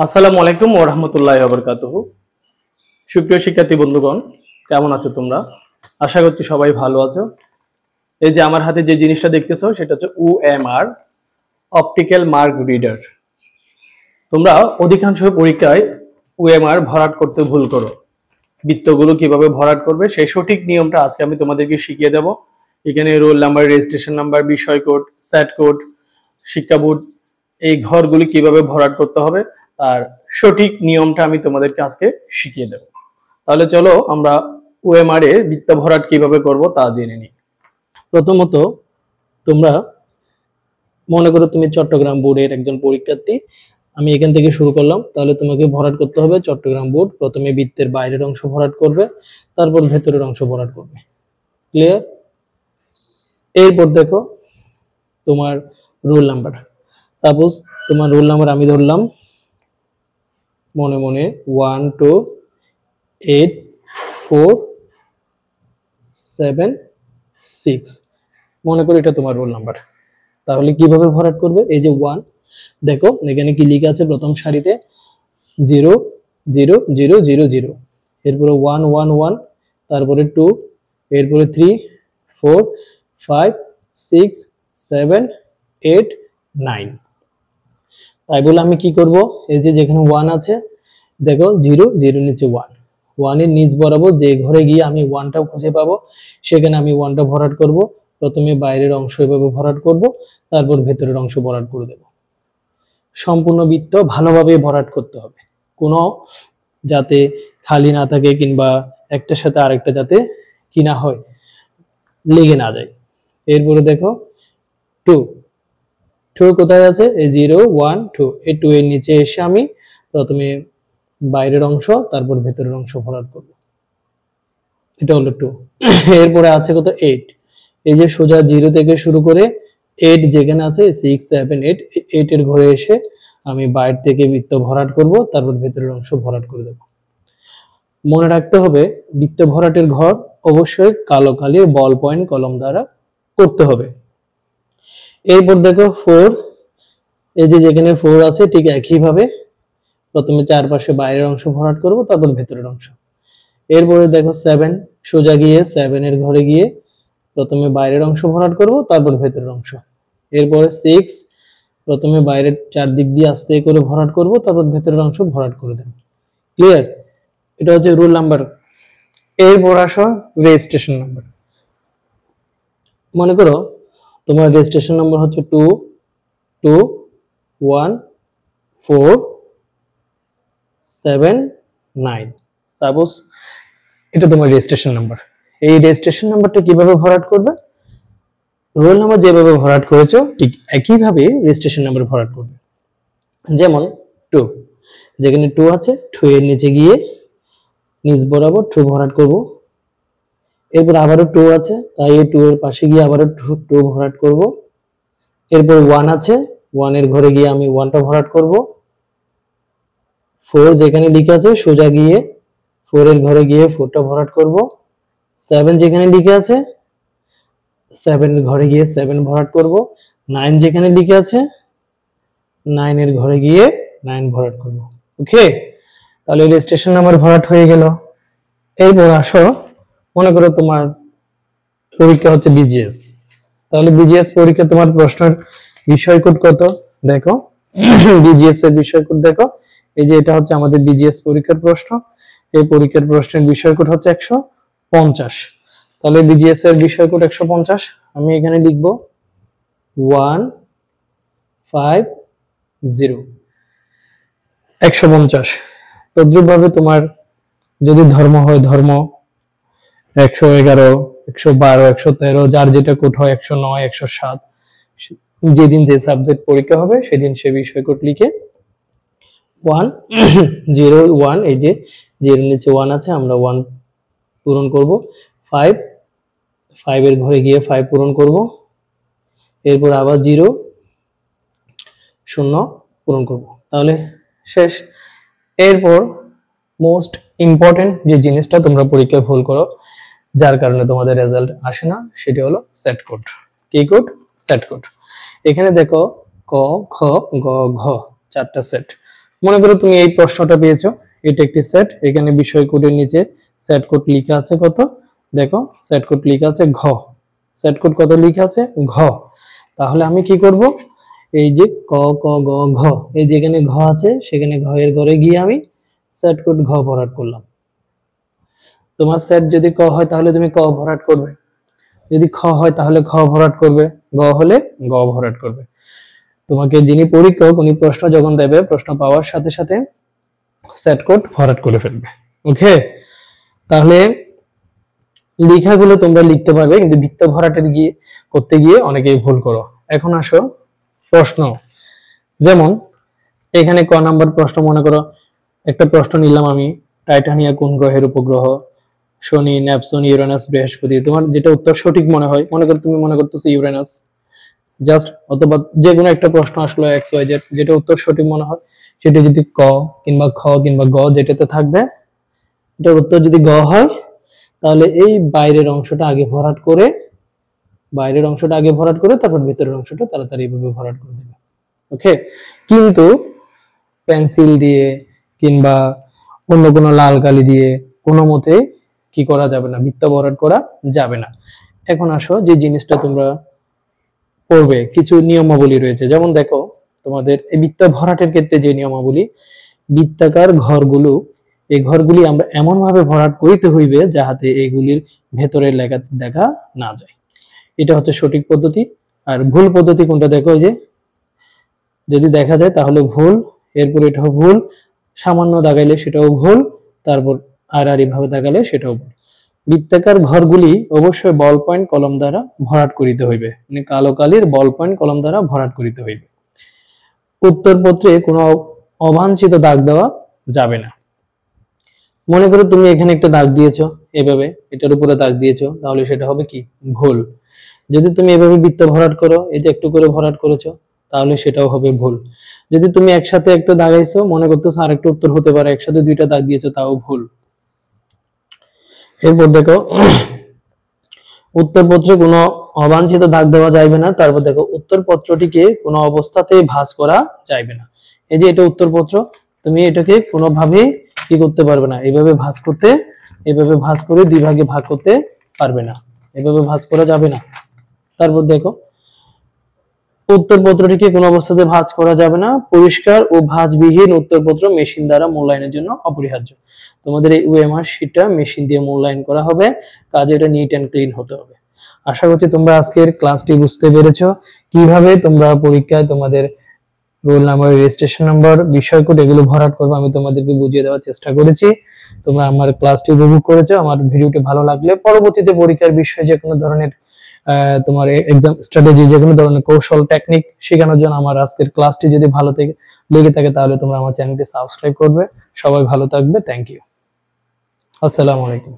আসসালামু আলাইকুম ওয়া রাহমাতুল্লাহি ওয়া বারাকাতুহু। সুপ্রিয় শিক্ষার্থী বন্ধুগণ, কেমন আছো তোমরা? আশা করছি সবাই ভালো আছো। এই যে আমার হাতে যে জিনিসটা দেখতেছো সেটা হচ্ছে OMR, অপটিক্যাল মার্ক রিডার। তোমরা অধিকাংশ পরীক্ষায় OMR ভরাট করতে ভুল করো। বৃত্তগুলো কিভাবে ভরাট করবে সেই সঠিক নিয়মটা আজকে আমি তোমাদেরকে শিখিয়ে দেব। এখানে রোল নাম্বার, রেজিস্ট্রেশন নাম্বার, বিষয় কোড, সেট কোড, শিক্ষা বোর্ড, এই ঘরগুলি কিভাবে ভরাট করতে হবে তার সঠিক নিয়মটা আমি তোমাদেরকে আজকে শিখিয়ে দেব। তাহলে চলো আমরা OMR এ বৃত্ত ভরাট কিভাবে করব তা জেনে নিই। প্রথমত তোমরা মনে করো তুমি চট্টগ্রাম বোর্ডের একজন পরীক্ষার্থী। আমি এখান থেকে শুরু করলাম, তাহলে তোমাকে ভরাট করতে হবে চট্টগ্রাম বোর্ড। প্রথমে বৃত্তের বাইরের অংশ ভরাট করবে, তারপর ভেতরের অংশ ভরাট করবে। ক্লিয়ার? এরপর দেখো তোমার রোল নাম্বার। সাপোজ তোমার রোল নাম্বার আমি ধরলাম মনে মনে 1 2 8 4 7 6, মনে করো এটা তোমার রোল নাম্বার। তাহলে কিভাবে ভরাট করবে? এই যে 1, দেখো এখানে কি লেখা আছে প্রথম সারিতে 0 0 0 0 0, এরপরে 1 1 1, তারপরে 2, এরপরে 3 4 5 6 7 8 9। তাই বলে আমি কি করব, এই যে যেখানে 1 আছে দেখো 0 0 নিচে 1, 1 এর নিচ বরাবর যে ঘরে গিয়ে আমি 1টা খুঁজে পাবো সেখানে আমি 1টা ভরাট করব। প্রথমে বাইরের অংশ এভাবে ভরাট করব, তারপর ভেতরের অংশ ভরাট করে দেব। সম্পূর্ণ বৃত্ত ভালোভাবে ভরাট করতে হবে, কোনো যাতে খালি না থাকে কিংবা একটার সাথে আরেকটা যাতে কি না হয়, লেগে না যায়। এরপরে দেখো 2 2 কোথায় আছে? এই 0 1 2, এই 2 এর নিচে এসে আমি প্রথমে বাইরের অংশ তারপর ভেতরের অংশ ভরাট করব। এটা হলো 2। এরপরে আছে কত? 8। এই যে সোজা 0 থেকে শুরু করে 8 যেখানে আছে 6 7 8, 8 এর ঘরে এসে আমি বাইরে থেকে বৃত্ত ভরাট করব, তারপর ভেতরের অংশ ভরাট করে দেব। মনে রাখতে হবে বৃত্ত ভরাটের ঘর অবশ্যই কালো কালির বল পয়েন্ট কলম দ্বারা করতে হবে। এরপর দেখো 4, এই যে যেখানে 4 আছে ঠিক একইভাবে প্রথমে চারপাশে বাইরের অংশ ভরাট করব, তারপর ভেতরের অংশ। এরপরে দেখো 7, সোজা গিয়ে 7 এর ঘরে গিয়ে প্রথমে বাইরের অংশ ভরাট করব, তারপর ভেতরের অংশ। এরপরে 6, প্রথমে বাইরের চারদিক দিয়ে আস্তে করে ভরাট করব, তারপর ভেতরের অংশ ভরাট করে দেব। ক্লিয়ার? এটা হচ্ছে রুল নাম্বার। এরপর আসো রেজিস্ট্রেশন নাম্বার। মনে করো তোমার রেজিস্ট্রেশন নাম্বার হচ্ছে 2 2 1 4 7 9। সাপোজ এটা তোমার রেজিস্ট্রেশন নাম্বার। এই রেজিস্ট্রেশন নাম্বারটা কিভাবে ভরাট করবে? রোল নাম্বার যেভাবে ভরাট করেছো ঠিক একইভাবে রেজিস্ট্রেশন নাম্বার ভরাট করবে। যেমন 2, যেখানে 2 আছে 2 এর নিচে গিয়ে নিচ বরাবর 2 ভরাট করব। এরপর আবারও 2 আছে, তাই এই 2 এর পাশে গিয়ে আবারও 2 ভরাট করব। এরপর 1 আছে, 1 এর ঘরে গিয়ে আমি 1টা ভরাট করব। 4 যেখানে লিখে আছে সোজা গিয়ে 4 এর ঘরে গিয়ে 4টা ভরাট করব। 7 যেখানে লিখে আছে 7 এর ঘরে গিয়ে 7 ভরাট করব। 9 যেখানে লিখে আছে 9 এর ঘরে গিয়ে 9 ভরাট করব। ওকে, তাহলে রেজিস্ট্রেশন নাম্বার ভরাট হয়ে গেল। এরপর আসো মনে করো তোমার পরীক্ষা হচ্ছে বিজিএস। তাহলে বিজিএস পরীক্ষা তোমার প্রশ্নের বিষয় কোড কত? দেখো বিজিএস এর বিষয় কোড দেখো, এই যে এটা হচ্ছে আমাদের বিজিএস পরীক্ষার প্রশ্ন। এই পরীক্ষার প্রশ্নের বিষয় কোড হচ্ছে 150। তাহলে বিজিএস এর বিষয় কোড 150, আমি এখানে লিখব 150 150। তদ্রুপভাবে তোমার যদি ধর্ম হয় ধর্ম 111 112 113, যার যেটা কোড হয় 109 107, যেদিন যে সাবজেক্ট পরীক্ষা হবে সেদিন সে বিষয় কোড লিখে 101, এই যে 0 নিচে 1 আছে আমরা 1 পূরণ করব। 5 5 এর ঘরে গিয়ে 5 পূরণ করব। এরপর আবার 0 0 পূরণ করব, তাহলে শেষ। এরপর মোস্ট ইম্পর্টেন্ট যে জিনিসটা তোমরা পরীক্ষায় ভুল করো, যার কারণে তোমাদের রেজাল্ট আসে না, সেটি হলো সেট কোড। কি কোড? Set code. এখানে দেখো ক খ গ ঘ 4টা সেট। মনে করো তুমি এই প্রশ্নটা পেয়েছো, এটা একটি সেট, এখানে বিষয় কোডের নিচে সেট কোড লেখা আছে কত, দেখো সেট কোড লেখা আছে ঘ, সেট কোড কত লেখা আছে ঘ। তাহলে আমি কি করব, এই যে ক ক গ ঘ, এই যেখানে ঘ আছে সেখানে ঘ এর ঘরে গিয়ে আমি সেট কোড ঘ ভরাট করলাম। তোমার সেট যদি ক হয় তাহলে তুমি ক ভরাট করবে, যদি খ হয় তাহলে খ ভরাট করবে, গ হলে গ ভরাট করবে। তোমাকে যিনি পরীক্ষক উনি প্রশ্ন যখন দেবে, প্রশ্ন পাওয়ার সাথে সাথে সেট কোড ভরাট করে ফেলবে। ওকে, তাহলে লেখাগুলো তোমরা লিখতে পারবে, কিন্তু বৃত্ত ভরাটের গিয়ে করতে গিয়ে অনেকেই ভুল করো। এখন আসো প্রশ্ন, যেমন এখানে ক নাম্বার প্রশ্ন, মনে করো একটা প্রশ্ন নিলাম আমি, টাইটানিয়া কোন গ্রহের উপগ্রহ, শনি, নেপচুন, ইউরেনাস, বৃহস্পতি। তোমার যেটা উত্তর সঠিক মনে হয়, মনে করো তুমি মনে করতেছো ইউরেনাস, জাস্ট অথবা যে কোনো একটা প্রশ্ন আসলো এক্স ওয়াই জেড, যেটা উত্তর সঠিক মনে হয় সেটা যদি ক কিংবা খ কিংবা গ যেটাতে থাকবে, এটার উত্তর যদি গ হয় তাহলে এই বাইরের অংশটা আগে ভরাট করে, বাইরের অংশটা আগে ভরাট করে তারপর ভিতরের অংশটা তাড়াতাড়ি এইভাবে ভরাট করে দেবে। ওকে, কিন্তু পেন্সিল দিয়ে কিংবা অন্য কোনো লাল কালি দিয়ে কোনো মতে কি করা যাবে না, বৃত্ত ভরাট করা যাবে না। এখন আসো যে জিনিসটা তোমরা পড়বে, কিছু নিয়মাবলী রয়েছে। যেমন দেখো তোমাদের এই বৃত্ত ভরাটের ক্ষেত্রে যে নিয়মাবলী, বৃত্তাকার ঘরগুলো, এই ঘরগুলি আমরা এমন ভাবে ভরাট করিতে হইবে যাহাতে এগুলির ভেতরের লেখা দেখা না যায়। এটা হচ্ছে সঠিক পদ্ধতি। আর ভুল পদ্ধতি কোনটা দেখো, এই যে যদি দেখা যায় তাহলে ভুল, এরপর এটাও ভুল, সামান্য দাগাইলে সেটাও ভুল, তারপর আর এইভাবে দাগালে সেটাও ভুল। বৃত্তাকার ঘরগুলি অবশ্যই বল পয়েন্ট কলম দ্বারা ভরাট করিতে হইবে, মানে কালো কালির বল পয়েন্ট কলম দ্বারা ভরাট করিতে হইবে। উত্তরপত্রে কোনো অবাঞ্ছিত দাগ দেওয়া যাবে না। মনে করো তুমি এখানে একটা দাগ দিয়েছো, এভাবে এটার উপরে দাগ দিয়েছো, তাহলে সেটা হবে কি ভুল। যদি তুমি এভাবে বৃত্ত ভরাট করো, এই যে একটু করে ভরাট করেছো, তাহলে সেটাও হবে ভুল। যদি তুমি একসাথে একটা দাগাইছো, মনে করতেছো আরেকটা উত্তর হতে পারে, একসাথে দুইটা দাগ দিয়েছো, তাও ভুল। এরপর দেখো উত্তরপত্রে কোনো অবাঞ্ছিত দাগ দেওয়া যাইবে না। তারপর দেখো উত্তরপত্রটিকে কোনো অবস্থাতেই ভাঁজ করা যাইবে না। এই যে এটা উত্তরপত্র, তুমি এটাকে কোনোভাবেই কি করতে পারবে না, এইভাবে ভাঁজ করতে, এইভাবে ভাঁজ করে দুই ভাগে ভাগ করতে পারবে না, এভাবে ভাঁজ করা যাবে না। তারপর দেখো উত্তরপত্রটিকে কোনো অবস্থাতে ভাঁজ করা যাবে না। পরিষ্কার ও ভাঁজবিহীন উত্তরপত্র মেশিন দ্বারা মূল্যায়নের জন্য অপরিহার্য। তোমাদের এই ওএমআর শিটটা মেশিন দিয়ে মূল্যায়ন করা হবে, কাজে এটা নিট এন্ড ক্লিন হতে হবে। আশা করছি তোমরা আজকের ক্লাসটি বুঝতে পেরেছো, কিভাবে তোমরা পরীক্ষায় তোমাদের রোল নাম্বার, রেজিস্ট্রেশন নাম্বার, বিষয় কোড এগুলো ভরাট করবে আমি তোমাদেরকে বুঝিয়ে দেওয়ার চেষ্টা করেছি। তোমরা আমার ক্লাসটি উপভোগ করেছো। আমার ভিডিওটি ভালো লাগলে পরবর্তীতে পরীক্ষার বিষয়ে যে কোনো ধরনের তোমার এক্সাম স্ট্র্যাটেজি, যে কোনো ধরনের কৌশল টেকনিক শেখানোর জন্য আমার আজকের ক্লাসটি যদি ভালো লেগে থাকে তাহলে তোমরা আমার চ্যানেলটি সাবস্ক্রাইব করবে। সবাই ভালো থাকবে, থ্যাংক ইউ, আসসালামু আলাইকুম।